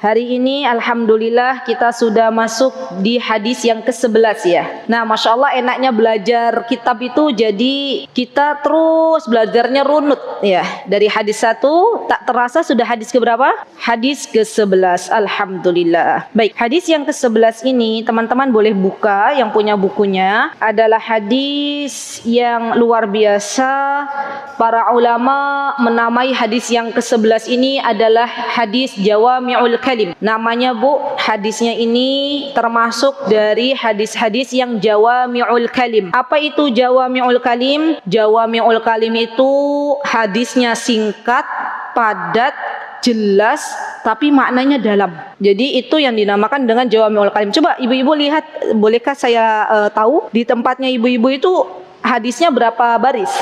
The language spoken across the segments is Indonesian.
Hari ini alhamdulillah kita sudah masuk di hadis yang ke-11 ya. Nah, Masya Allah enaknya belajar kitab itu jadi kita terus belajarnya runut ya. Dari hadis 1 tak terasa sudah hadis keberapa? Hadis ke-11. Alhamdulillah. Baik, hadis yang ke-11 ini teman-teman boleh buka yang punya bukunya. Adalah hadis yang luar biasa. Para ulama menamai hadis yang ke-11 ini adalah hadis Jawami'ul Kalim. Namanya Bu, hadisnya ini termasuk dari hadis-hadis yang Jawami'ul Kalim. Apa itu Jawami'ul Kalim? Jawami'ul Kalim itu hadisnya singkat, padat, jelas, tapi maknanya dalam. Jadi itu yang dinamakan dengan Jawami'ul Kalim. Coba ibu-ibu lihat, bolehkah saya tahu di tempatnya ibu-ibu itu hadisnya berapa baris?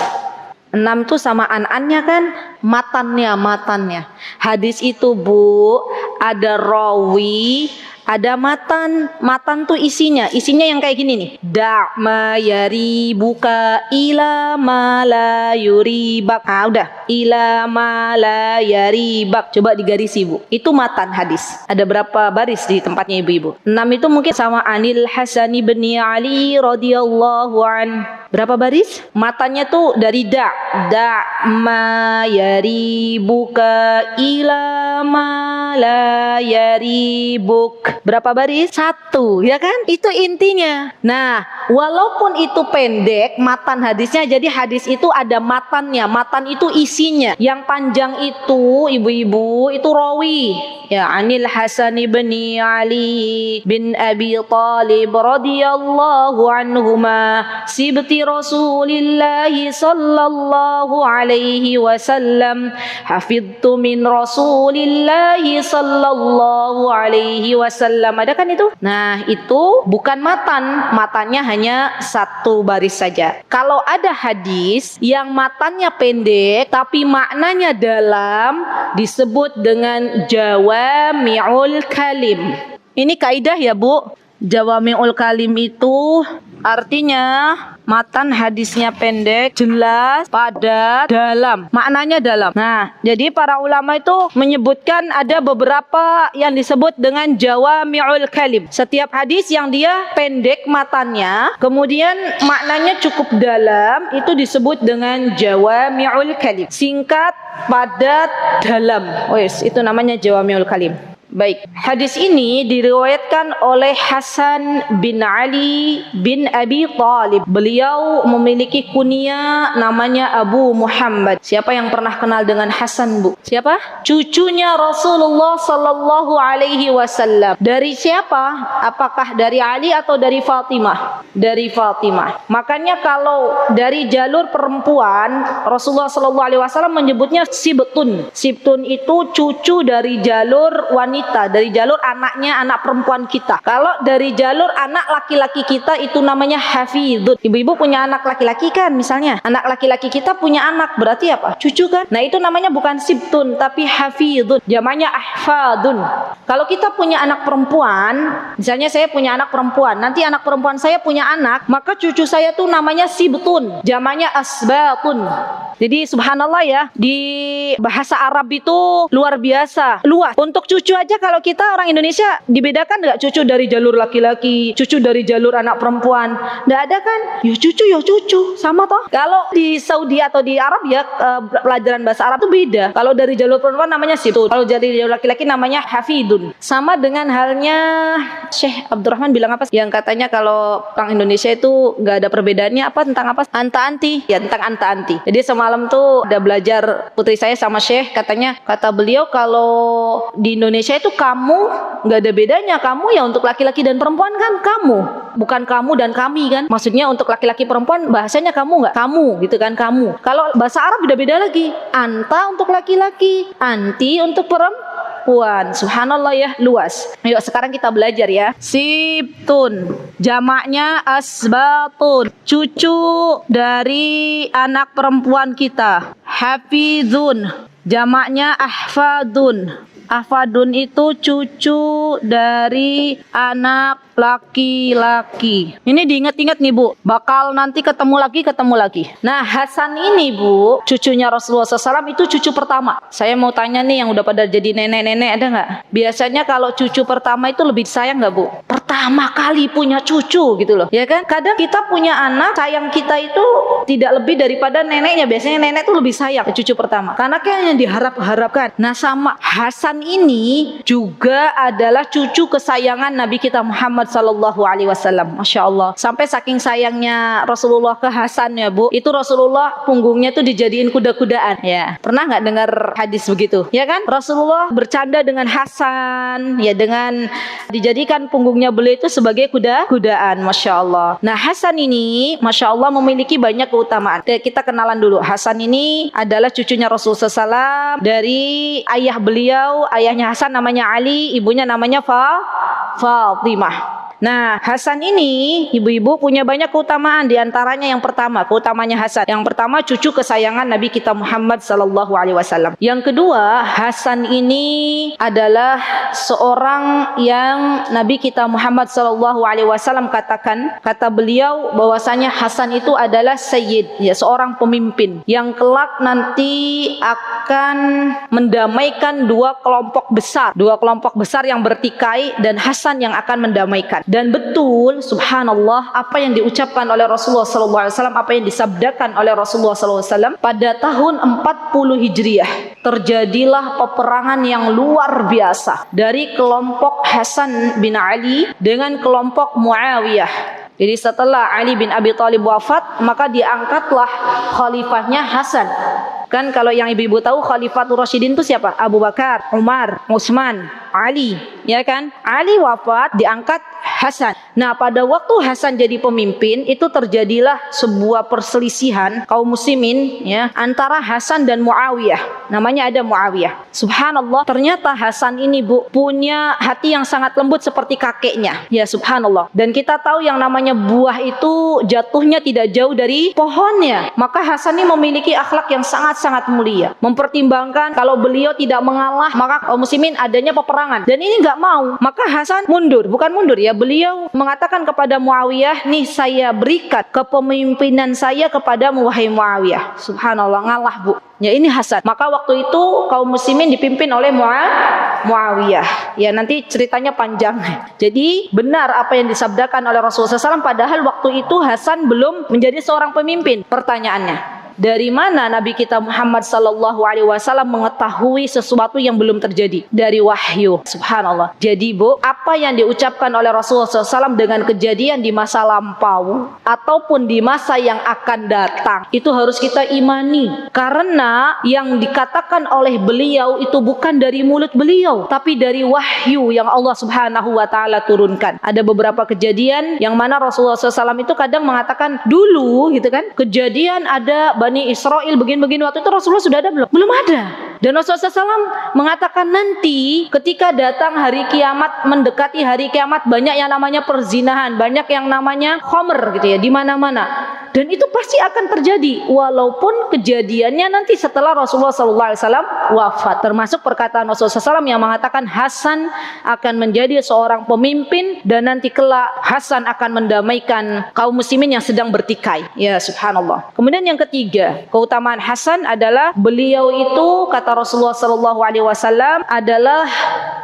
6 tuh sama an-annya kan, matannya. Hadis itu Bu, ada rawi, ada matan. Matan tuh isinya yang kayak gini nih. Da' ma yaribuka ila ma la yuribak. Udah. Ila ma la yaribak. Coba digarisi Bu. Itu matan hadis. Ada berapa baris di tempatnya ibu-ibu? 6 itu mungkin sama Anil Hasan bin Ali radhiyallahu an. Berapa baris? Matanya tuh dari da' ma yaribuka ila ma la yaribuk. Berapa baris? 1, ya kan? Itu intinya. Nah, walaupun itu pendek matan hadisnya, jadi hadis itu ada matannya. Matan itu isinya. Yang panjang itu ibu-ibu itu rawi. Ya, Anil Hasan bin Ali bin Abi Thalib radhiyallahu anhuma sibti Rasulillah sallallahu alaihi wasallam hafidtu min Rasulillah sallallahu alaihi wasallam. Ada kan itu? Nah, itu bukan matan. Matannya hanya 1 baris saja. Kalau ada hadis yang matannya pendek tapi maknanya dalam, disebut dengan Jawami'ul Kalim. Ini kaidah ya Bu. Jawami'ul Kalim itu artinya matan hadisnya pendek, jelas, padat, dalam. Maknanya dalam. Nah, jadi para ulama itu menyebutkan ada beberapa yang disebut dengan Jawami'ul Kalim. Setiap hadis yang dia pendek matannya, kemudian maknanya cukup dalam, itu disebut dengan Jawami'ul Kalim. Singkat, padat, dalam. Wes, itu namanya Jawami'ul Kalim. Baik, hadis ini diriwayatkan oleh Hasan bin Ali bin Abi Thalib. Beliau memiliki kunyah namanya Abu Muhammad. Siapa yang pernah kenal dengan Hasan, Bu? Siapa? Cucunya Rasulullah sallallahu alaihi wasallam. Dari siapa? Apakah dari Ali atau dari Fatimah? Dari Fatimah. Makanya kalau dari jalur perempuan, Rasulullah sallallahu alaihi wasallam menyebutnya sibtun. Sibtun itu cucu dari jalur wanita, dari jalur anaknya, anak perempuan kita. Kalau dari jalur anak laki-laki kita itu namanya hafidun. Ibu-ibu punya anak laki-laki kan, misalnya anak laki-laki kita punya anak, berarti apa? Cucu kan? Nah, itu namanya bukan sibtun tapi hafidun, jamaknya ahfadun. Kalau kita punya anak perempuan, misalnya saya punya anak perempuan, nanti anak perempuan saya punya anak, maka cucu saya tuh namanya sibtun, jamaknya asbatun. Jadi subhanallah ya, di bahasa Arab itu luar biasa luas. Untuk cucu aja kalau kita orang Indonesia dibedakan nggak, cucu dari jalur laki-laki, cucu dari jalur anak perempuan? Nggak ada kan? Ya cucu, sama toh. Kalau di Saudi atau di Arab ya pelajaran bahasa Arab itu beda. Kalau dari jalur perempuan namanya sibtun, kalau dari jalur laki-laki namanya hafidun. Sama dengan halnya Syekh Abdurrahman bilang apa? Yang katanya kalau orang Indonesia itu nggak ada perbedaannya apa, tentang apa? Anta-anti. Ya, tentang anta-anti. Jadi semalam tuh udah belajar putri saya sama Syekh, kata beliau kalau di Indonesia itu kamu nggak ada bedanya, kamu ya untuk laki-laki dan perempuan kan kamu, bukan kamu dan kami kan. Maksudnya untuk laki-laki perempuan bahasanya kamu nggak, kamu gitu kan, kamu. Kalau bahasa Arab udah beda lagi, anta untuk laki-laki, anti untuk perempuan. Subhanallah ya, luas. Ayo sekarang kita belajar ya. Sibtun, jamaknya asbatun, cucu dari anak perempuan kita. Hafizun, jamaknya ahfadun, Ahfadun itu cucu dari anak laki-laki. Ini diingat-ingat nih Bu, bakal nanti ketemu lagi. Nah Hasan ini Bu, cucunya Rasulullah SAW itu cucu pertama. Saya mau tanya nih yang udah pada jadi nenek-nenek, ada nggak? Biasanya kalau cucu pertama itu lebih sayang nggak Bu? Pertama kali punya cucu gitu loh, ya kan? Kadang kita punya anak, sayang kita itu tidak lebih daripada neneknya. Biasanya nenek tuh lebih sayang ke cucu pertama, karena kan yang diharapkan. Nah sama Hasan ini juga adalah cucu kesayangan Nabi kita Muhammad Sallallahu Alaihi Wasallam. Masya Allah. Sampai saking sayangnya Rasulullah ke Hasan ya Bu, itu Rasulullah punggungnya tuh dijadiin kuda-kudaan. Ya, pernah nggak dengar hadis begitu? Ya kan? Rasulullah bercanda dengan Hasan, ya dengan dijadikan punggungnya beliau itu sebagai kuda-kudaan. Masya Allah. Nah Hasan ini, Masya Allah memiliki banyak keutamaan. Kita kenalan dulu. Hasan ini adalah cucunya Rasulullah SAW dari ayah beliau. Ayahnya Hasan namanya Ali, ibunya namanya Fatimah. Nah, Hasan ini ibu-ibu punya banyak keutamaan. Di antaranya yang pertama, keutamanya Hasan. Yang pertama, cucu kesayangan Nabi kita Muhammad sallallahu alaihi wasallam. Yang kedua, Hasan ini adalah seorang yang Nabi kita Muhammad sallallahu alaihi wasallam kata beliau bahwasanya Hasan itu adalah sayyid, ya seorang pemimpin yang kelak nanti akan mendamaikan dua kelompok besar yang bertikai, dan Hasan yang akan mendamaikan. Dan betul, subhanallah, apa yang diucapkan oleh Rasulullah SAW, apa yang disabdakan oleh Rasulullah SAW, pada tahun 40 Hijriah terjadilah peperangan yang luar biasa dari kelompok Hasan bin Ali dengan kelompok Muawiyah. Jadi setelah Ali bin Abi Thalib wafat, maka diangkatlah khalifahnya Hasan. Kan kalau yang ibu-ibu tahu Khalifatul Rasyidin itu siapa? Abu Bakar, Umar, Utsman, Ali, ya kan? Ali wafat, diangkat Hasan. Nah, pada waktu Hasan jadi pemimpin, itu terjadilah sebuah perselisihan kaum muslimin ya antara Hasan dan Muawiyah. Namanya ada Muawiyah. Subhanallah, ternyata Hasan ini Bu punya hati yang sangat lembut seperti kakeknya. Ya subhanallah. Dan kita tahu yang namanya buah itu jatuhnya tidak jauh dari pohonnya. Maka Hasan ini memiliki akhlak yang sangat mulia. Mempertimbangkan kalau beliau tidak mengalah, maka kaum muslimin adanya peperangan. Dan ini nggak mau. Maka Hasan mundur, bukan mundur ya. Beliau mengatakan kepada Muawiyah, nih saya berikan kepemimpinan saya kepadamu wahai Muawiyah. Subhanallah, ngalah Bu. Ya ini Hasan. Maka waktu itu kaum muslimin dipimpin oleh Muawiyah. Ya nanti ceritanya panjang. Jadi benar apa yang disabdakan oleh Rasulullah SAW, padahal waktu itu Hasan belum menjadi seorang pemimpin. Pertanyaannya, dari mana Nabi kita Muhammad sallallahu alaihi wasallam mengetahui sesuatu yang belum terjadi? Dari wahyu. Subhanallah. Jadi Bu, apa yang diucapkan oleh Rasulullah SAW dengan kejadian di masa lampau ataupun di masa yang akan datang, itu harus kita imani. Karena yang dikatakan oleh beliau itu bukan dari mulut beliau, tapi dari wahyu yang Allah Subhanahu wa taala turunkan. Ada beberapa kejadian yang mana Rasulullah SAW itu kadang mengatakan dulu gitu kan, kejadian ada Bani Israel begini-begini, waktu itu Rasulullah sudah ada belum? Belum ada. Dan Rasulullah SAW mengatakan nanti ketika datang hari kiamat, mendekati hari kiamat, banyak yang namanya perzinahan, banyak yang namanya khamr gitu ya di mana-mana. Dan itu pasti akan terjadi walaupun kejadiannya nanti setelah Rasulullah SAW wafat. Termasuk perkataan Rasulullah SAW yang mengatakan Hasan akan menjadi seorang pemimpin dan nanti kelak Hasan akan mendamaikan kaum muslimin yang sedang bertikai. Ya subhanallah. Kemudian yang ketiga, keutamaan Hasan adalah beliau itu kata Rasulullah SAW adalah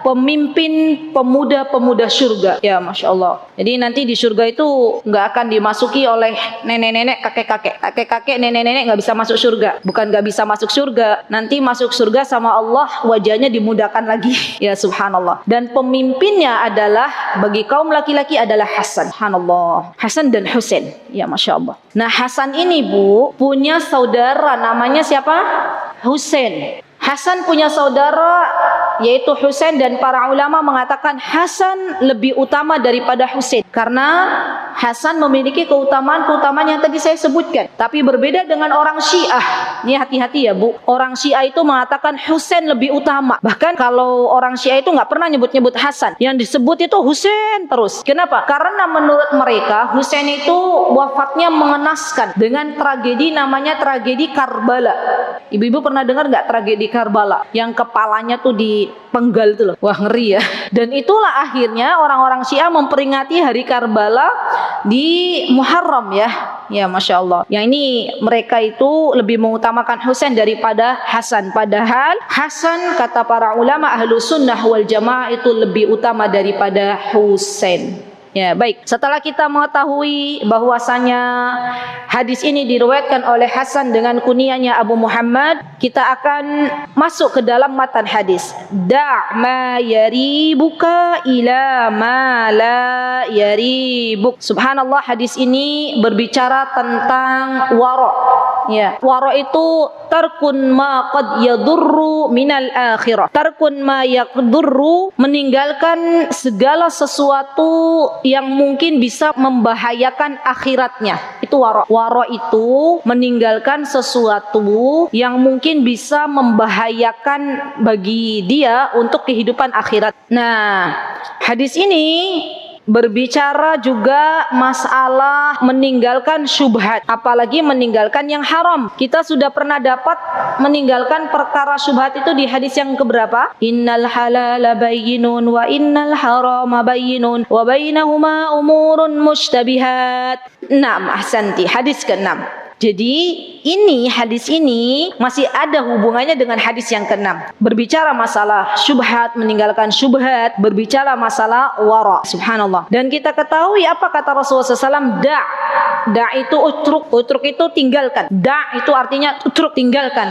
pemimpin pemuda-pemuda surga. Ya masya Allah. Jadi nanti di surga itu nggak akan dimasuki oleh nenek-nenek, kakek-kakek, nenek-nenek nggak bisa masuk surga. Bukan nggak bisa masuk surga, nanti masuk surga sama Allah wajahnya dimudahkan lagi. Ya subhanallah. Dan pemimpinnya adalah bagi kaum laki-laki adalah Hasan. Subhanallah. Hasan dan Husain. Ya masya Allah. Nah Hasan ini Bu punya saudara namanya siapa? Husain. Hasan punya saudara yaitu Husain, dan para ulama mengatakan Hasan lebih utama daripada Husain karena Hasan memiliki keutamaan yang tadi saya sebutkan. Tapi berbeda dengan orang Syiah. Ini hati-hati ya Bu. Orang Syiah itu mengatakan Husain lebih utama. Bahkan kalau orang Syiah itu nggak pernah nyebut-nyebut Hasan. Yang disebut itu Husain terus. Kenapa? Karena menurut mereka Husain itu wafatnya mengenaskan dengan tragedi namanya tragedi Karbala. Ibu-ibu pernah dengar nggak tragedi Karbala? Yang kepalanya tuh dipenggal itu loh. Wah, ngeri ya. Dan itulah akhirnya orang-orang Syiah memperingati hari Karbala di Muharram ya. Ya, Masya Allah. Yang ini mereka itu lebih mengutamakan Husain daripada Hasan. Padahal Hasan kata para ulama ahlu sunnah wal jamaah itu lebih utama daripada Husain. Ya, baik. Setelah kita mengetahui bahwasanya hadis ini diriwayatkan oleh Hasan dengan kunyahnya Abu Muhammad, kita akan masuk ke dalam matan hadis. Da' ma yaribuka ila ma la yaribuk. Subhanallah, hadis ini berbicara tentang wara. Ya, wara itu tarkun ma qad yadurru minal akhirah. Tarkun ma yadurru, meninggalkan segala sesuatu yang mungkin bisa membahayakan akhiratnya. Itu wara. Wara itu meninggalkan sesuatu yang mungkin bisa membahayakan bagi dia untuk kehidupan akhirat. Nah, hadis ini berbicara juga masalah meninggalkan syubhat, apalagi meninggalkan yang haram. Kita sudah pernah dapat meninggalkan perkara syubhat itu di hadis yang keberapa? Innal halala bayyinun wa innal harama bayyinun wa bainahuma umurun mushtabihat. Naam, ahsanti. Hadis ke-6. Jadi hadis ini masih ada hubungannya dengan hadis yang ke-6. Berbicara masalah syubhat, meninggalkan syubhat, berbicara masalah wara. Subhanallah. Dan kita ketahui apa kata Rasulullah SAW? Da' itu utruk. Utruk itu tinggalkan. Da' itu artinya utruk, tinggalkan.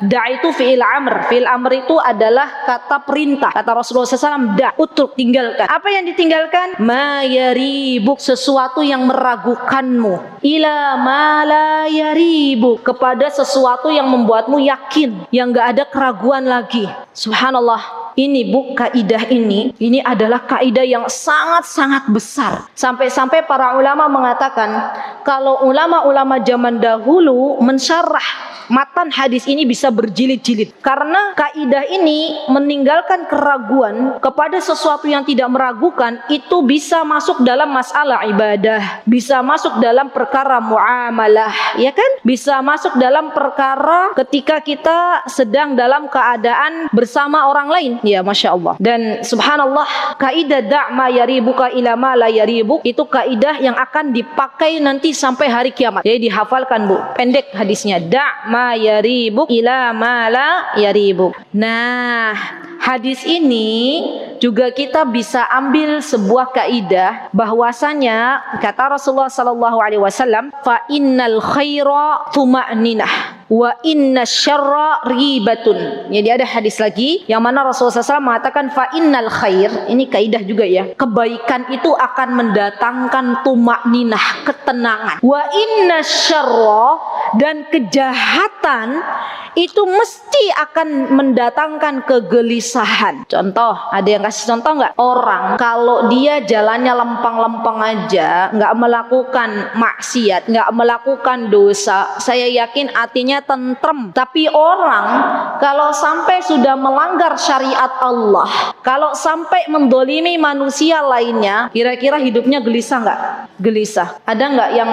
Da' itu fi'il amr. Fi'il amr itu adalah kata perintah. Kata Rasulullah SAW, da' utruk, tinggalkan. Apa yang ditinggalkan? Ma yaribuk, sesuatu yang meragukanmu. Ila ma la yaribu, kepada sesuatu yang membuatmu yakin, yang gak ada keraguan lagi. Subhanallah. Ini kaidah ini adalah kaidah yang sangat-sangat besar. Sampai-sampai para ulama mengatakan kalau ulama-ulama zaman dahulu mensyarah matan hadis ini bisa berjilid-jilid, karena kaidah ini meninggalkan keraguan kepada sesuatu yang tidak meragukan itu bisa masuk dalam masalah ibadah, bisa masuk dalam perkara muamalah, ya kan? Bisa masuk dalam perkara ketika kita sedang dalam keadaan bersama orang lain. Ya, Masya Allah. Dan subhanallah, kaidah da' ma yaribuka ila ma la yaribuk itu kaidah yang akan dipakai nanti sampai hari kiamat. Jadi dihafalkan, Bu. Pendek hadisnya. Da' ma yaribuk ila ma la yaribuk. Nah, hadis ini juga kita bisa ambil sebuah kaidah bahwasanya kata Rasulullah sallallahu alaihi wasallam, fa innal khaira tuma'ninah wa inna syarra ribatun. Jadi ada hadis lagi yang mana Rasulullah SAW mengatakan fa innal khair, ini kaidah juga ya, kebaikan itu akan mendatangkan tuma'ninah, ketenangan. Wa inna syarra, dan kejahatan itu mesti akan mendatangkan kegelisahan. Contoh, ada yang kasih contoh nggak? Orang kalau dia jalannya lempeng-lempeng aja, nggak melakukan maksiat, nggak melakukan dosa, saya yakin hatinya tentrem. Tapi orang kalau sampai sudah melanggar syariat Allah, kalau sampai mendolimi manusia lainnya, kira-kira hidupnya gelisah nggak? Gelisah. Ada nggak yang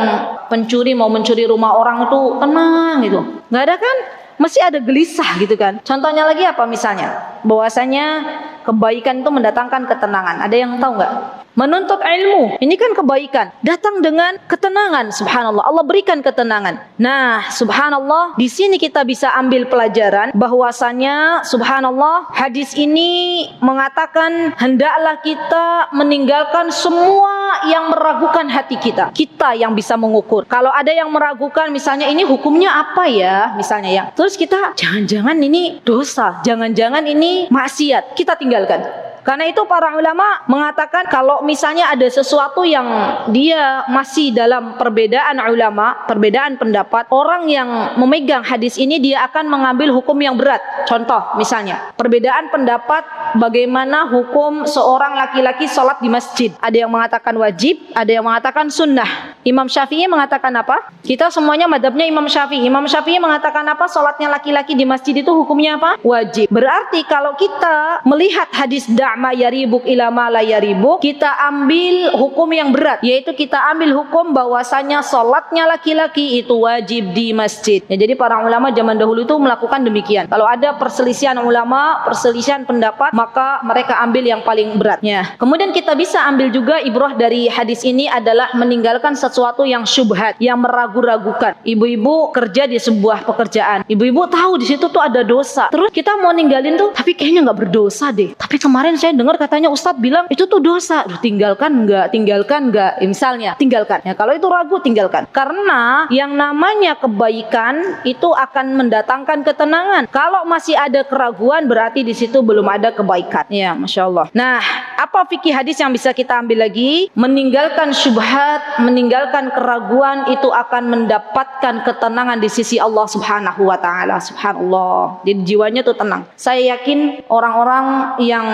pencuri mau mencuri rumah orang itu tenang gitu? Nggak ada kan? Masih ada gelisah gitu kan. Contohnya lagi apa misalnya? Bahwasanya kebaikan itu mendatangkan ketenangan. Ada yang tahu nggak? Menuntut ilmu, ini kan kebaikan, datang dengan ketenangan. Subhanallah, Allah berikan ketenangan. Nah, subhanallah, di sini kita bisa ambil pelajaran bahwasanya subhanallah, hadis ini mengatakan hendaklah kita meninggalkan semua yang meragukan hati kita. Kita yang bisa mengukur. Kalau ada yang meragukan, misalnya ini hukumnya apa ya, misalnya ya. Terus kita jangan-jangan ini dosa, jangan-jangan ini maksiat, kita tinggalkan. Karena itu para ulama mengatakan kalau misalnya ada sesuatu yang dia masih dalam perbedaan ulama, perbedaan pendapat, orang yang memegang hadis ini dia akan mengambil hukum yang berat. Contoh misalnya, perbedaan pendapat bagaimana hukum seorang laki-laki sholat di masjid. Ada yang mengatakan wajib, ada yang mengatakan sunnah. Imam Syafi'i mengatakan apa? Kita semuanya madhabnya Imam Syafi'i. Imam Syafi'i mengatakan apa? Sholatnya laki-laki di masjid itu hukumnya apa? Wajib. Berarti kalau kita melihat hadis da' ma yaribuk ila ma la yaribuk, kita ambil hukum yang berat, yaitu kita ambil hukum bahwasanya salatnya laki-laki itu wajib di masjid. Ya, jadi para ulama zaman dahulu itu melakukan demikian. Kalau ada perselisihan ulama, perselisihan pendapat, maka mereka ambil yang paling beratnya. Kemudian kita bisa ambil juga ibrah dari hadis ini adalah meninggalkan sesuatu yang syubhat, yang meragu-ragukan. Ibu-ibu kerja di sebuah pekerjaan, ibu-ibu tahu di situ tuh ada dosa, terus kita mau ninggalin tuh, tapi kayaknya nggak berdosa deh. Tapi kemarin saya dengar katanya Ustadz bilang itu tuh dosa. Duh, tinggalkan nggak? Misalnya tinggalkan. Ya, kalau itu ragu, tinggalkan. Karena yang namanya kebaikan itu akan mendatangkan ketenangan. Kalau masih ada keraguan, berarti di situ belum ada kebaikan. Ya, masya Allah. Nah, apa fikih hadis yang bisa kita ambil lagi? Meninggalkan syubhat, meninggalkan keraguan itu akan mendapatkan ketenangan di sisi Allah Subhanahu wa taala. Subhanallah. Jadi jiwanya tuh tenang. Saya yakin orang-orang yang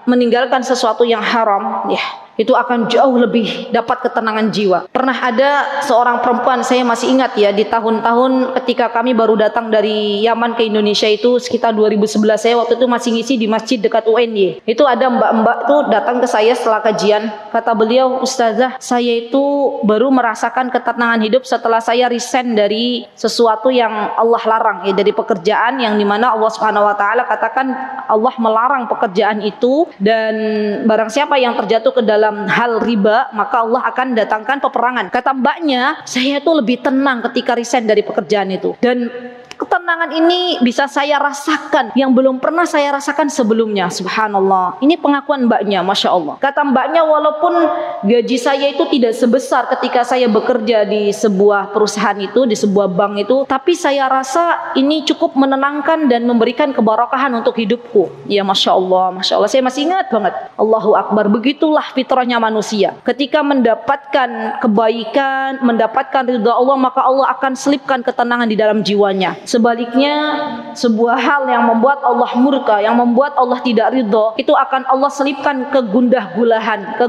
meninggalkan sesuatu yang haram, ya, itu akan jauh lebih dapat ketenangan jiwa. Pernah ada seorang perempuan, saya masih ingat ya, di tahun-tahun ketika kami baru datang dari Yaman ke Indonesia itu sekitar 2011, saya waktu itu masih ngisi di masjid dekat UNY. Itu ada mbak-mbak tuh datang ke saya setelah kajian. Kata beliau, Ustazah, saya itu baru merasakan ketenangan hidup setelah saya resign dari sesuatu yang Allah larang, ya, dari pekerjaan yang dimana Allah Subhanahu wa taala katakan Allah melarang pekerjaan itu, dan barang siapa yang terjatuh ke dalam hal riba, maka Allah akan datangkan peperangan. Kata mbaknya, saya tuh lebih tenang ketika resign dari pekerjaan itu, dan ketenangan ini bisa saya rasakan yang belum pernah saya rasakan sebelumnya. Subhanallah. Ini pengakuan mbaknya, masya Allah. Kata mbaknya, walaupun gaji saya itu tidak sebesar ketika saya bekerja di sebuah perusahaan itu, di sebuah bank itu, tapi saya rasa ini cukup menenangkan dan memberikan keberkahan untuk hidupku. Ya, masya Allah, masya Allah. Saya masih ingat banget. Allahu Akbar. Begitulah fitrahnya manusia. Ketika mendapatkan kebaikan, mendapatkan ridha Allah, maka Allah akan selipkan ketenangan di dalam jiwanya. Sebaliknya, sebuah hal yang membuat Allah murka, yang membuat Allah tidak ridho, itu akan Allah selipkan kegundah-gulahan,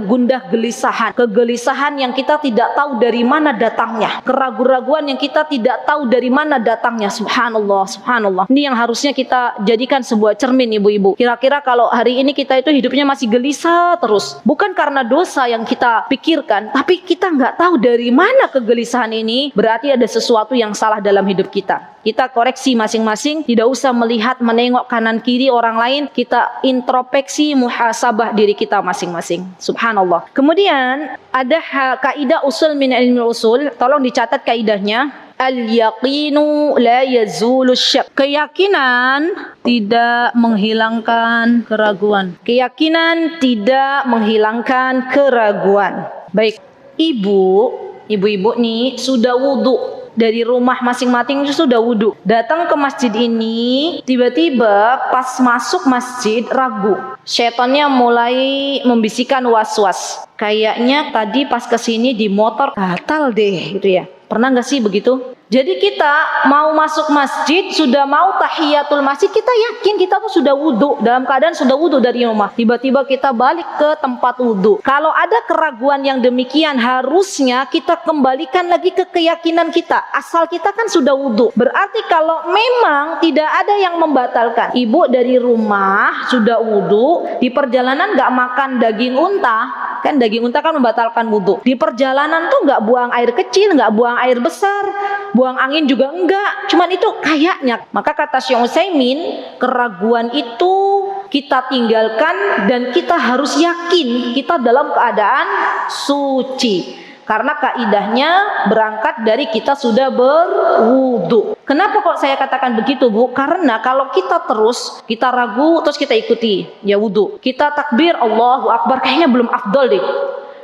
kegelisahan yang kita tidak tahu dari mana datangnya, keraguan-raguan yang kita tidak tahu dari mana datangnya. Subhanallah, subhanallah. Ini yang harusnya kita jadikan sebuah cermin, ibu-ibu. Kira-kira kalau hari ini kita itu hidupnya masih gelisah terus, bukan karena dosa yang kita pikirkan, tapi kita nggak tahu dari mana kegelisahan ini, berarti ada sesuatu yang salah dalam hidup kita. Kita koreksi masing-masing, tidak usah melihat menengok kanan kiri orang lain, kita introspeksi, muhasabah diri kita masing-masing. Subhanallah. Kemudian ada kaidah usul min ilmi usul, tolong dicatat kaidahnya. Al-yaqinu la yazulu syak. Keyakinan tidak menghilangkan keraguan. Keyakinan tidak menghilangkan keraguan. Baik, ibu-ibu nih sudah wudu. Dari rumah masing-masing sudah wudhu, datang ke masjid ini, tiba-tiba pas masuk masjid ragu, setannya mulai membisikkan was-was, kayaknya tadi pas kesini di motor batal deh, gitu ya. Pernah nggak sih begitu? Jadi kita mau masuk masjid, sudah mau tahiyatul masjid, kita yakin kita tuh sudah wudhu, dalam keadaan sudah wudhu dari rumah. Tiba-tiba kita balik ke tempat wudhu. Kalau ada keraguan yang demikian, harusnya kita kembalikan lagi ke keyakinan kita. Asal kita kan sudah wudhu. Berarti kalau memang tidak ada yang membatalkan, ibu dari rumah sudah wudhu, di perjalanan nggak makan daging unta, kan daging unta kan membatalkan wudhu. Di perjalanan tuh nggak buang air kecil, nggak buang air besar, buang angin juga enggak, cuman itu kayaknya. Maka kata Syekh Utsaimin, keraguan itu kita tinggalkan dan kita harus yakin kita dalam keadaan suci. Karena kaidahnya berangkat dari kita sudah berwudu. Kenapa kok saya katakan begitu, Bu? Karena kalau kita ragu terus kita ikuti, ya wudu. Kita takbir Allahu Akbar, kayaknya belum afdol deh.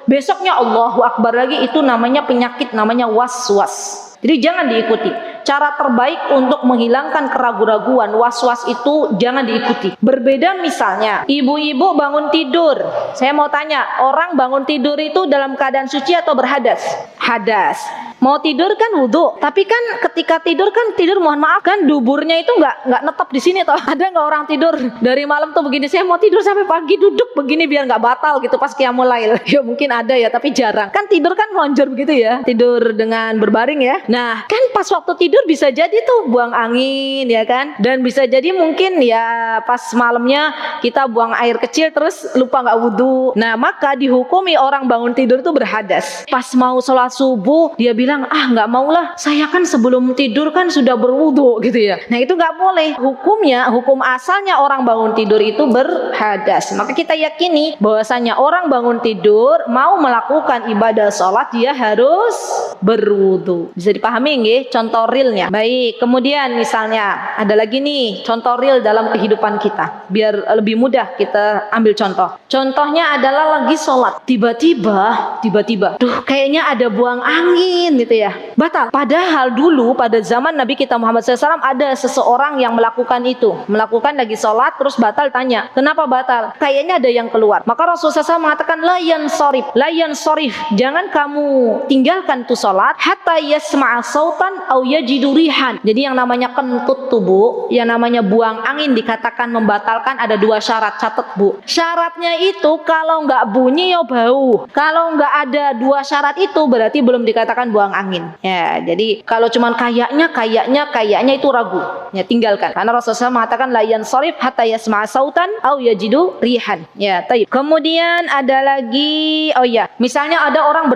Besoknya Allahu Akbar lagi, itu namanya penyakit, namanya was-was. Jadi jangan diikuti. Cara terbaik untuk menghilangkan keraguan-raguan, was-was itu jangan diikuti. Berbeda misalnya, ibu-ibu bangun tidur. Saya mau tanya, orang bangun tidur itu dalam keadaan suci atau berhadas? Hadas. Mau tidur kan wudu, tapi kan ketika tidur kan tidur, mohon maaf kan duburnya itu nggak netap di sini toh. Ada nggak orang tidur dari malam tuh begini, saya mau tidur sampai pagi duduk begini biar nggak batal gitu pas qiyamul lail. Ya mungkin ada ya, tapi jarang. Kan tidur kan melonjor begitu ya, tidur dengan berbaring ya. Nah kan pas waktu tidur bisa jadi tuh buang angin ya kan, dan bisa jadi mungkin ya pas malamnya kita buang air kecil terus lupa nggak wudu. Nah maka dihukumi orang bangun tidur itu berhadas. Pas mau sholat subuh dia bilang, nggak maulah, saya kan sebelum tidur kan sudah berwudu gitu ya. Nah itu nggak boleh. Hukumnya, hukum asalnya orang bangun tidur itu berhadas. Maka kita yakini bahwasanya orang bangun tidur mau melakukan ibadah sholat dia harus berwudu. Bisa dipahami nggih contoh realnya? Baik, kemudian misalnya ada lagi nih contoh real dalam kehidupan kita biar lebih mudah kita ambil contoh. Contohnya adalah lagi sholat, tiba-tiba duh kayaknya ada buang angin gitu ya, batal. Padahal dulu pada zaman Nabi kita Muhammad SAW ada seseorang yang melakukan itu, melakukan lagi sholat terus batal. Tanya kenapa batal, kayaknya ada yang keluar. Maka Rasulullah SAW mengatakan la yansorif, jangan kamu tinggalkan tuh sholat hatta yasma'a sautan au yajidu rihan. Jadi yang namanya kentut tubuh, yang namanya buang angin dikatakan membatalkan ada 2 syarat. Catat bu, syaratnya itu kalau nggak bunyi ya bau. Kalau nggak ada 2 syarat itu berarti belum dikatakan buang angin ya. Jadi kalau cuman kayaknya itu ragu ya, tinggalkan. Karena Rasulullah mengatakan la yansarif hatta yasma'a sautan au yajidu rihan ya. Taib. Kemudian ada lagi, misalnya ada orang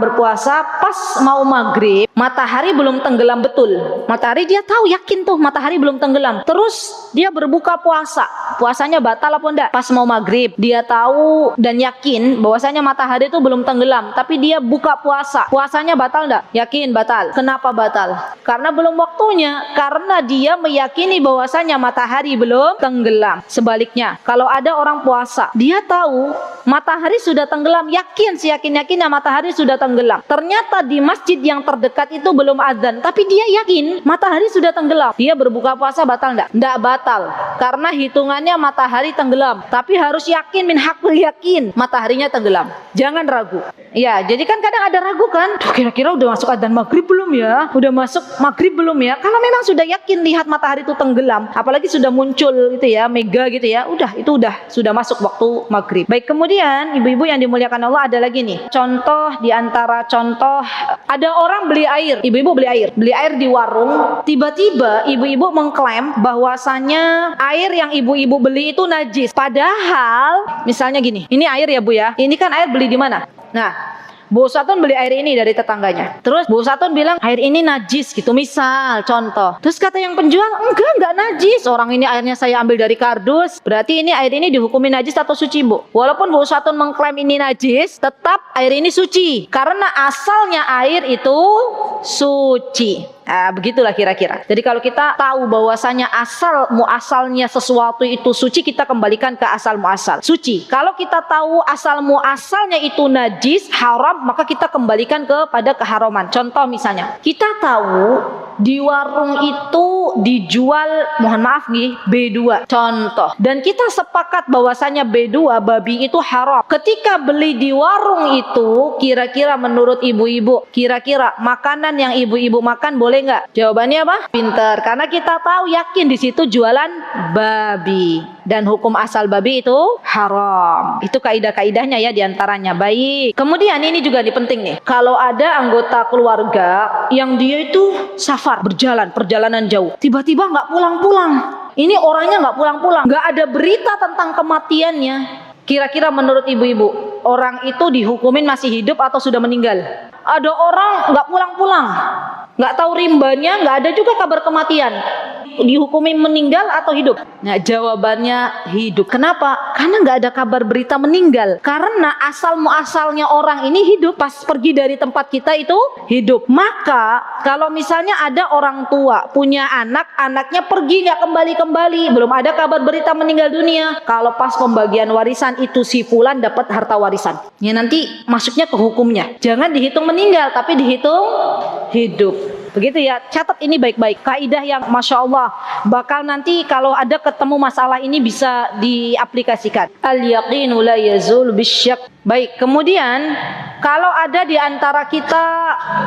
berpuasa pas mau maghrib matahari belum tenggelam betul. Matahari dia tahu, yakin tuh matahari belum tenggelam. Terus dia berbuka puasa. Puasanya batal apa enggak? Pas mau maghrib dia tahu dan yakin bahwasanya matahari itu belum tenggelam, tapi dia buka puasa. Puasanya batal enggak? Yakin batal. Kenapa batal? Karena belum waktunya. Karena dia meyakini bahwasanya matahari belum tenggelam. Sebaliknya, kalau ada orang puasa, dia tahu matahari sudah tenggelam, yakin seyakin-yakinnya matahari sudah tenggelam. Ternyata di masjid yang terdekat itu belum azan, tapi dia yakin matahari sudah tenggelam. Dia berbuka puasa batal enggak? Enggak batal. Karena hitungannya matahari tenggelam, tapi harus yakin, min hakul yakin mataharinya tenggelam. Jangan ragu. Ya, jadi kan kadang ada ragu kan? Kira-kira udah masuk adzan maghrib belum ya? Udah masuk maghrib belum ya? Kalau memang sudah yakin lihat matahari itu tenggelam, apalagi sudah muncul gitu ya, mega gitu ya, sudah masuk waktu maghrib. Baik, kemudian ibu-ibu yang dimuliakan Allah, ada lagi nih contoh, di antara contoh ada orang beli air, ibu-ibu beli air di warung. Tiba-tiba ibu-ibu mengklaim bahwasanya air yang ibu-ibu beli itu najis. Padahal misalnya gini, ini air ya bu ya, ini kan air beli di mana? Nah, Bu Satun beli air ini dari tetangganya. Terus Bu Satun bilang air ini najis gitu, misal contoh. Terus kata yang penjual, enggak najis. Orang ini airnya saya ambil dari kardus. Berarti ini air ini dihukumi najis atau suci bu? Walaupun Bu Satun mengklaim ini najis, tetap air ini suci. Karena asalnya air itu suci. Nah, begitulah kira-kira. Jadi kalau kita tahu bahwasanya asalnya sesuatu itu suci, kita kembalikan ke asal muasal suci. Kalau kita tahu asal muasalnya itu najis, haram, maka kita kembalikan kepada keharaman. Contoh misalnya, kita tahu di warung itu dijual, mohon maaf nih, B2 contoh, dan kita sepakat bahwasanya B2 babi itu haram. Ketika beli di warung itu, kira-kira menurut ibu-ibu, kira-kira makanan yang ibu-ibu makan boleh nggak? Jawabannya apa? Pinter, karena kita tahu yakin di situ jualan babi dan hukum asal babi itu haram. Itu kaidah-kaidahnya ya diantaranya. Baik. Kemudian ini juga penting nih. Kalau ada anggota keluarga yang dia itu safar, perjalanan jauh, tiba-tiba nggak pulang-pulang. Ini orangnya nggak pulang-pulang, nggak ada berita tentang kematiannya. Kira-kira menurut ibu-ibu, orang itu dihukumin masih hidup atau sudah meninggal? Ada orang nggak pulang-pulang, nggak tahu rimbanya, nggak ada juga kabar kematian, dihukumi meninggal atau hidup? Nah, jawabannya hidup. Kenapa? Karena nggak ada kabar berita meninggal. Karena asal muasalnya orang ini hidup, pas pergi dari tempat kita itu hidup. Maka kalau misalnya ada orang tua punya anak, anaknya pergi nggak kembali-kembali, belum ada kabar berita meninggal dunia, kalau pas pembagian warisan itu si fulan dapat harta warisan, ya nanti masuknya ke hukumnya. Jangan dihitung meninggal, tapi dihitung hidup. Begitu ya, catat ini baik-baik. Kaidah yang Masya Allah bakal nanti kalau ada ketemu masalah ini bisa diaplikasikan. Al-yaqinu la yazul bisyak. Baik, kemudian Kalau ada di antara kita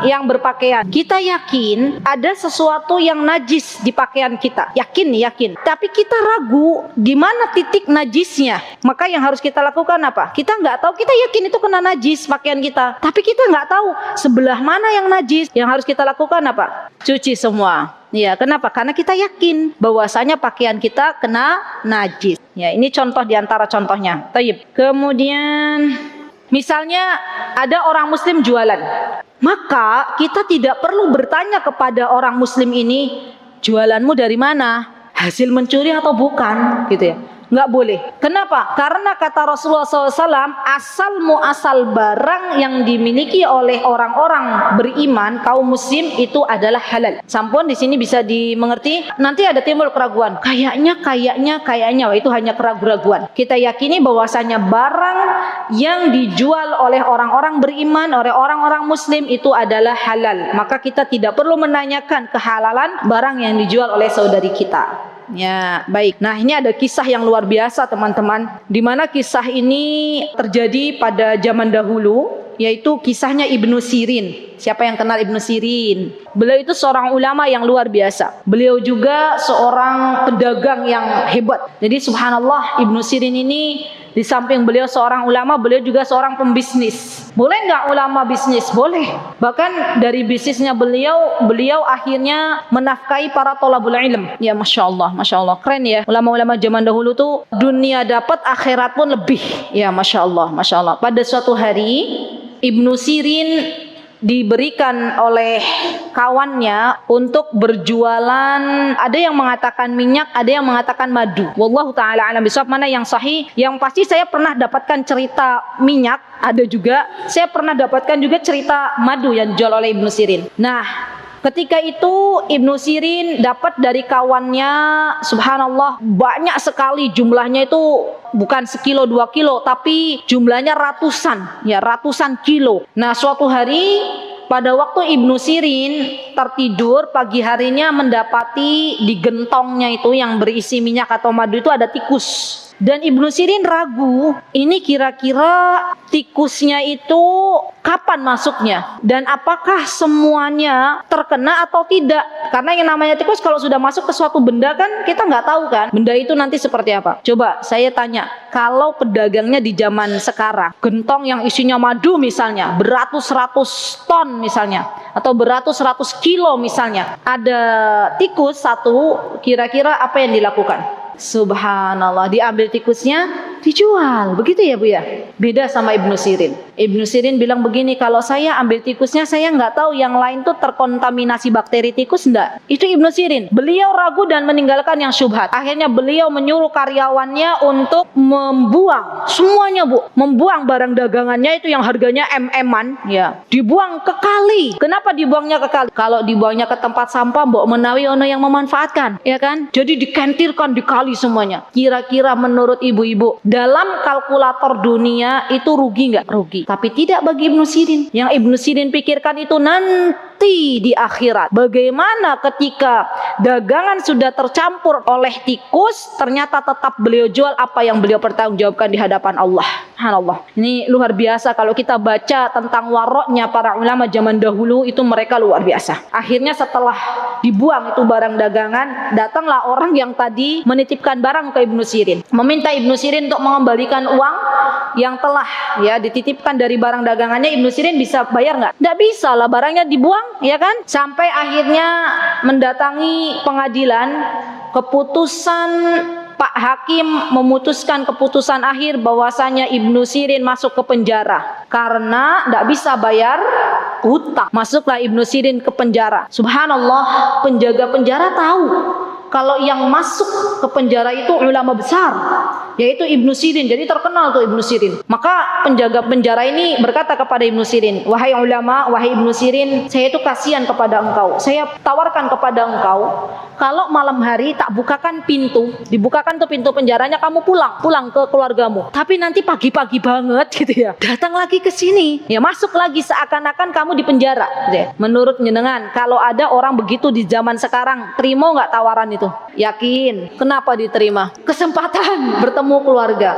yang berpakaian, kita yakin ada sesuatu yang najis di pakaian kita. Yakin. Tapi kita ragu di mana titik najisnya. Maka yang harus kita lakukan apa? Kita nggak tahu, kita yakin itu kena najis pakaian kita. Tapi kita nggak tahu sebelah mana yang najis. Yang harus kita lakukan apa? Cuci semua. Ya, kenapa? Karena kita yakin bahwasanya pakaian kita kena najis. Ya, ini contoh di antara contohnya. Taib. Kemudian misalnya ada orang muslim jualan, maka kita tidak perlu bertanya kepada orang muslim ini, jualanmu dari mana? Hasil mencuri atau bukan? Gitu ya. Nggak boleh. Kenapa? Karena kata Rasulullah SAW, asal muasal barang yang dimiliki oleh orang-orang beriman, kaum muslim itu adalah halal. Sampun di sini bisa dimengerti. Nanti ada timbul keraguan. Kayaknya. Wah, itu hanya keraguan. Kita yakini bahwasanya barang yang dijual oleh orang-orang beriman, oleh orang-orang muslim itu adalah halal. Maka kita tidak perlu menanyakan kehalalan barang yang dijual oleh saudari kita. Ya, baik. Nah, ini ada kisah yang luar biasa, teman-teman. Di mana kisah ini terjadi pada zaman dahulu, yaitu kisahnya Ibnu Sirin. Siapa yang kenal Ibnu Sirin? Beliau itu seorang ulama yang luar biasa. Beliau juga seorang pedagang yang hebat. Jadi subhanallah, Ibnu Sirin ini di samping beliau seorang ulama, beliau juga seorang pembisnis. Boleh nggak ulama bisnis? Boleh. Bahkan dari bisnisnya beliau akhirnya menafkahi para thalabul ilm. Ya, masya Allah, keren ya. Ulama-ulama zaman dahulu tuh dunia dapat, akhirat pun lebih. Ya, masya Allah. Pada suatu hari Ibnu Sirin diberikan oleh kawannya untuk berjualan, ada yang mengatakan minyak, ada yang mengatakan madu. Wallahu taala alam bisawab, mana yang sahih. Yang pasti saya pernah dapatkan cerita minyak, ada juga saya pernah dapatkan juga cerita madu yang dijual oleh Ibnu Sirin. Nah, ketika itu Ibnu Sirin dapat dari kawannya, subhanallah, banyak sekali jumlahnya, itu bukan sekilo 2 kilo, tapi jumlahnya ratusan kilo. Nah, suatu hari pada waktu Ibnu Sirin tertidur, pagi harinya mendapati di gentongnya itu yang berisi minyak atau madu itu ada tikus. Dan Ibnu Sirin ragu, ini kira-kira tikusnya itu kapan masuknya dan apakah semuanya terkena atau tidak. Karena yang namanya tikus kalau sudah masuk ke suatu benda kan kita nggak tahu kan benda itu nanti seperti apa. Coba saya tanya, kalau pedagangnya di zaman sekarang, gentong yang isinya madu misalnya beratus-ratus ton misalnya, atau beratus-ratus kilo misalnya, ada tikus satu, kira-kira apa yang dilakukan? Subhanallah, diambil tikusnya, dijual. Begitu ya Bu ya? Beda sama Ibnu Sirin. Ibnu Sirin bilang begini, kalau saya ambil tikusnya, saya nggak tahu yang lain tuh terkontaminasi bakteri tikus enggak. Itu Ibnu Sirin. Beliau ragu dan meninggalkan yang syubhat. Akhirnya beliau menyuruh karyawannya untuk membuang semuanya Bu, membuang barang dagangannya itu yang harganya MM-an ya, dibuang ke kali. Kenapa dibuangnya ke kali? Kalau dibuangnya ke tempat sampah, mbok menawi ono yang memanfaatkan, ya kan? Jadi dikentirkan di kali semuanya. Kira-kira menurut ibu-ibu, dalam kalkulator dunia itu rugi nggak? Rugi. Tapi tidak bagi Ibnu Sirin. Yang Ibnu Sirin pikirkan itu nanti di akhirat. Bagaimana ketika dagangan sudah tercampur oleh tikus, ternyata tetap beliau jual apa yang beliau pertanggungjawabkan di hadapan Allah. Subhanallah. Ini luar biasa kalau kita baca tentang waroknya para ulama zaman dahulu, itu mereka luar biasa. Akhirnya setelah dibuang itu barang dagangan, datanglah orang yang tadi menitipkan barang ke Ibnu Sirin, meminta Ibnu Sirin untuk mengembalikan uang yang telah ya dititipkan dari barang dagangannya. Ibnu Sirin bisa bayar nggak? Nggak bisa lah, barangnya dibuang, ya kan? Sampai akhirnya mendatangi pengadilan, keputusan Pak Hakim memutuskan keputusan akhir bahwasanya Ibnu Sirin masuk ke penjara karena nggak bisa bayar hutang. Masuklah Ibnu Sirin ke penjara. Subhanallah, penjaga penjara tahu kalau yang masuk ke penjara itu ulama besar, yaitu Ibnu Sirin. Jadi terkenal tuh Ibnu Sirin. Maka penjaga penjara ini berkata kepada Ibnu Sirin, wahai ulama, wahai Ibnu Sirin, saya itu kasihan kepada engkau. Saya tawarkan kepada engkau, kalau malam hari tak bukakan pintu, dibukakan tuh pintu penjaranya, kamu pulang ke keluargamu. Tapi nanti pagi-pagi banget gitu ya, datang lagi ke sini, ya masuk lagi seakan-akan kamu di penjara. Gitu ya. Menurut jenengan, kalau ada orang begitu di zaman sekarang, terima nggak tawaran itu? Yakin? Kenapa diterima? Kesempatan bertemu keluarga.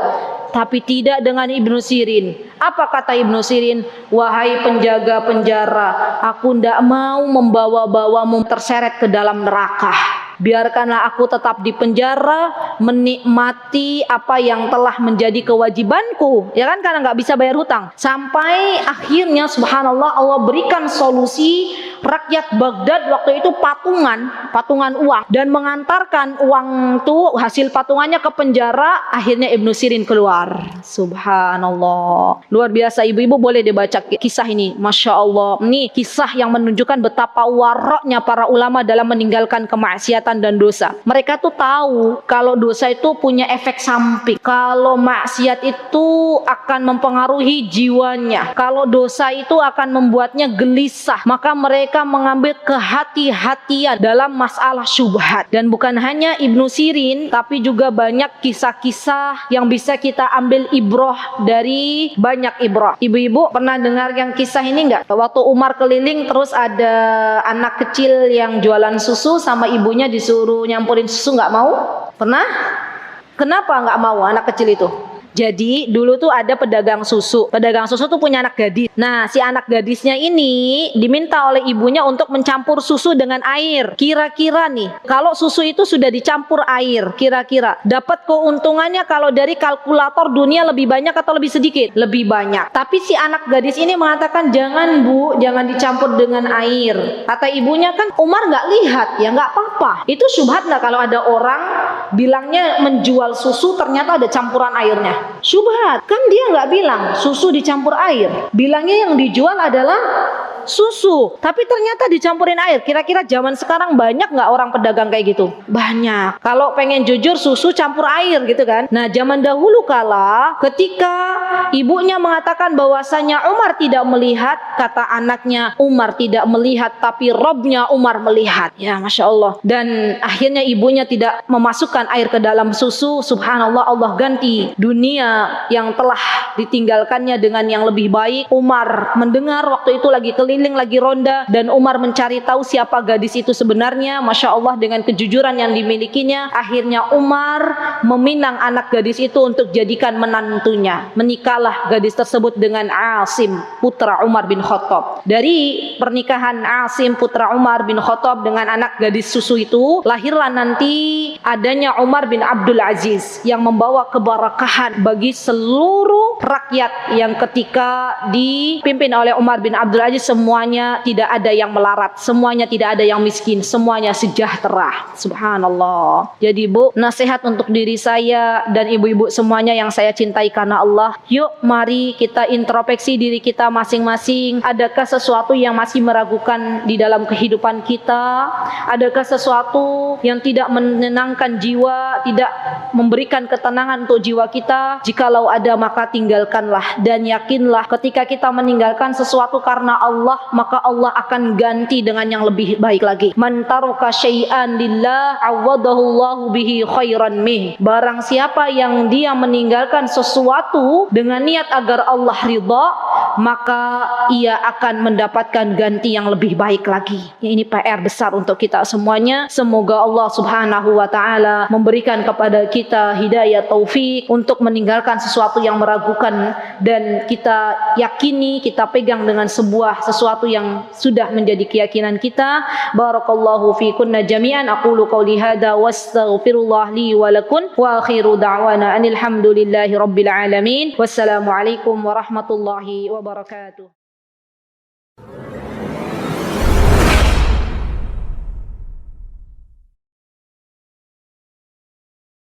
Tapi tidak dengan Ibnu Sirin. Apa kata Ibnu Sirin? Wahai penjaga penjara, aku tidak mau membawa-bawamu terseret ke dalam neraka. Biarkanlah aku tetap di penjara menikmati apa yang telah menjadi kewajibanku, ya kan, karena nggak bisa bayar hutang. Sampai akhirnya subhanallah Allah berikan solusi. Rakyat Baghdad waktu itu patungan uang dan mengantarkan uang itu hasil patungannya ke penjara. Akhirnya Ibnu Sirin keluar. Subhanallah, luar biasa. Ibu-ibu boleh dibaca kisah ini, masya Allah. Ini kisah yang menunjukkan betapa waraknya para ulama dalam meninggalkan kemaksiatan dan dosa. Mereka tuh tahu kalau dosa itu punya efek samping, kalau maksiat itu akan mempengaruhi jiwanya, kalau dosa itu akan membuatnya gelisah. Maka mereka mengambil kehati-hatian dalam masalah syubhat. Dan bukan hanya Ibnu Sirin, tapi juga banyak kisah-kisah yang bisa kita ambil ibrah dari banyak ibrah. Ibu-ibu pernah dengar yang kisah ini enggak? Waktu Umar keliling terus ada anak kecil yang jualan susu sama ibunya disuruh nyampurin susu, nggak mau? Pernah? Kenapa nggak mau anak kecil itu? Jadi dulu tuh ada pedagang susu. Pedagang susu tuh punya anak gadis. Nah, si anak gadisnya ini diminta oleh ibunya untuk mencampur susu dengan air. Kira-kira nih, kalau susu itu sudah dicampur air, kira-kira dapat keuntungannya kalau dari kalkulator dunia lebih banyak atau lebih sedikit? Lebih banyak. Tapi si anak gadis ini mengatakan, jangan bu, jangan dicampur dengan air. Kata ibunya, kan Umar nggak lihat, ya nggak apa-apa. Itu syubhat nggak kalau ada orang bilangnya menjual susu ternyata ada campuran airnya? Syubhat, kan dia nggak bilang susu dicampur air, bilangnya yang dijual adalah susu, tapi ternyata dicampurin air. Kira-kira zaman sekarang banyak nggak orang pedagang kayak gitu? Banyak. Kalau pengen jujur, susu campur air gitu kan. Nah, zaman dahulu kala ketika ibunya mengatakan bahwasanya Umar tidak melihat, kata anaknya, Umar tidak melihat tapi Robnya Umar melihat. Ya Masya Allah. Dan akhirnya ibunya tidak memasukkan air ke dalam susu. Subhanallah, Allah ganti dunia yang telah ditinggalkannya dengan yang lebih baik. Umar mendengar waktu itu lagi keliling, lagi ronda, dan Umar mencari tahu siapa gadis itu sebenarnya. Masya Allah, dengan kejujuran yang dimilikinya, akhirnya Umar meminang anak gadis itu untuk jadikan menantunya. Menikahlah gadis tersebut dengan Asim, putra Umar bin Khattab. Dari pernikahan Asim, putra Umar bin Khattab, dengan anak gadis susu itu, lahirlah nanti adanya Umar bin Abdul Aziz yang membawa keberkahan bagi seluruh rakyat yang ketika dipimpin oleh Umar bin Abdul Aziz, semuanya tidak ada yang melarat, semuanya tidak ada yang miskin, semuanya sejahtera. Subhanallah. Jadi Bu, nasihat untuk diri saya dan ibu-ibu semuanya yang saya cintai karena Allah, yuk mari kita introspeksi diri kita masing-masing. Adakah sesuatu yang masih meragukan di dalam kehidupan kita? Adakah sesuatu yang tidak menenangkan jiwa, tidak memberikan ketenangan untuk jiwa kita? Jikalau ada, maka tinggalkanlah, dan yakinlah ketika kita meninggalkan sesuatu karena Allah, maka Allah akan ganti dengan yang lebih baik lagi. Man taraka syai'an lillah awadahu Allahu bihi khairan min. Barang siapa yang dia meninggalkan sesuatu dengan niat agar Allah ridha, maka ia akan mendapatkan ganti yang lebih baik lagi. Ini PR besar untuk kita semuanya. Semoga Allah Subhanahu wa taala memberikan kepada kita hidayah taufik untuk meninggalkan sesuatu yang meragukan, dan kita yakini, kita pegang dengan sesuatu yang sudah menjadi keyakinan kita. Barakallahu fikunna jami'an. Aqulu qawli hadza wastaghfirullah li wa lakum wa akhiru da'wana anil hamdulillahi rabbil alamin. Wassalamu alaikum warahmatullahi wabarakatuh.